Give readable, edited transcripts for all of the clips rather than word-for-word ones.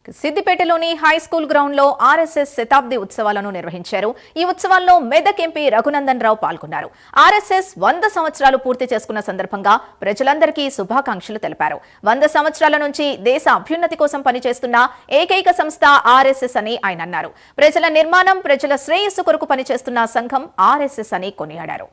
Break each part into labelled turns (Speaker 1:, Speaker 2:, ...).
Speaker 1: సిద్దిపేటలోని high school ground లో RSS శతాబ్ది ఉత్సవాలను నిర్వహించారు. ఈ ఉత్సవాల్లో మెదక్ ఎంపీ రఘునందన్ రావు పాల్గొన్నారు. ఆర్ఎస్ఎస్ 100 సంవత్సరాలు పూర్తి చేసుకున్న సందర్భంగా ప్రజలందరికీ శుభాకాంక్షలు తెలిపారు. 100 సంవత్సరాల నుంచి దేశ అభ్యున్నతి కోసం పనిచేస్తున్న ఏకైక సంస్థ ఆర్ఎస్ఎస్ అని ఆయన అన్నారు. ప్రజల నిర్మాణం, ప్రజల శ్రేయస్సు కొరకు పనిచేస్తున్న సంఘం ఆర్ఎస్ఎస్ అని కొనియాడారు.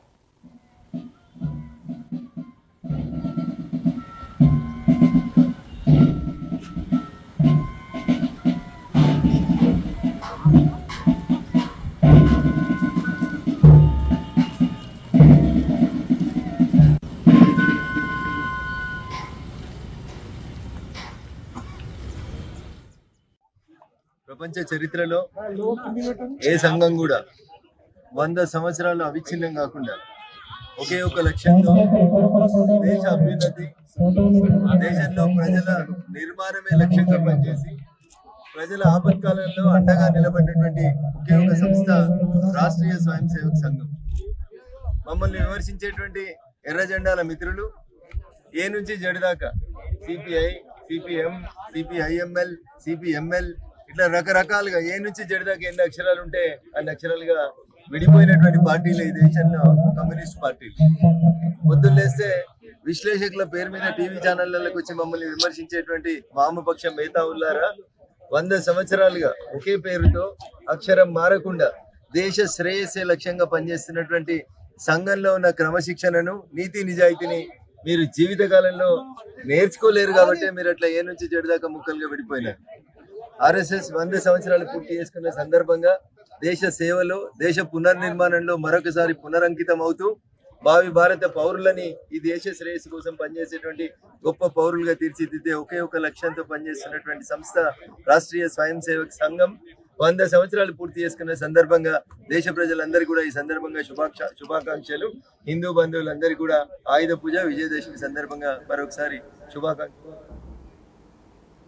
Speaker 2: ప్రపంచ చరిత్రలో ఏ సంఘం కూడా 100 సంవత్సరాలు అవిచ్ఛిన్నం కాకుండా ఒకే ఒక లక్ష్యంతో దేశ అభ్యున్నతి, దేశంలో ప్రజల నిర్మాణమే లక్ష్యంగా పనిచేసి ప్రజల ఆపత్కాలంలో అండగా నిలబడినటువంటి ఒకే ఒక సంస్థ రాష్ట్రీయ స్వయం సేవక సంఘం. మమ్మల్ని విమర్శించేటువంటి ఎర్ర జెండాల మిత్రులు ఏ నుంచి జెడ్ దాకా సిపిఐ, సిపిఎం, సిపిఐఎంఎల్, సిపిఎంఎల్ ఇట్లా రకరకాలుగా ఏ నుంచి జెడ్ దాకా ఎన్ని అక్షరాలు ఉంటే అన్ని అక్షరాలుగా విడిపోయినటువంటి పార్టీలు ఈ దేశంలో కమ్యూనిస్ట్ పార్టీలు. పొద్దున్నేస్తే విశ్లేషకుల పేరు మీద టీవీ ఛానళ్లకు వచ్చి మమ్మల్ని విమర్శించేటువంటి వామపక్ష మేధావులారా, 100 సంవత్సరాలుగా ఒకే పేరుతో అక్షరం మారకుండా దేశ శ్రేయస్సే లక్ష్యంగా పనిచేస్తున్నటువంటి సంఘంలో ఉన్న క్రమశిక్షణను, నీతి నిజాయితీని మీరు జీవితకాలంలో నేర్చుకోలేరు కాబట్టి మీరు అట్లా ఏ నుంచి జెడ్ దాకా ముక్కలుగా విడిపోయినారు. ఆర్ఎస్ఎస్ 100 సంవత్సరాలు పూర్తి చేసుకున్న సందర్భంగా దేశ సేవలో, దేశ పునర్నిర్మాణంలో మరొకసారి పునరంకితం అవుతూ భావి భారత పౌరులని ఈ దేశ శ్రేయస్సు కోసం పనిచేసేటువంటి గొప్ప పౌరులుగా తీర్చిదిద్దే ఒకే ఒక లక్ష్యంతో పనిచేస్తున్నటువంటి సంస్థ రాష్ట్రీయ స్వయం సేవక సంఘం 100 సంవత్సరాలు పూర్తి చేసుకున్న సందర్భంగా దేశ ప్రజలందరికీ కూడా ఈ సందర్భంగా శుభాకాంక్షలు. హిందూ బంధువులందరికీ కూడా ఆయుధ పూజ, విజయదశమి సందర్భంగా మరొకసారి శుభాకాంక్షలు.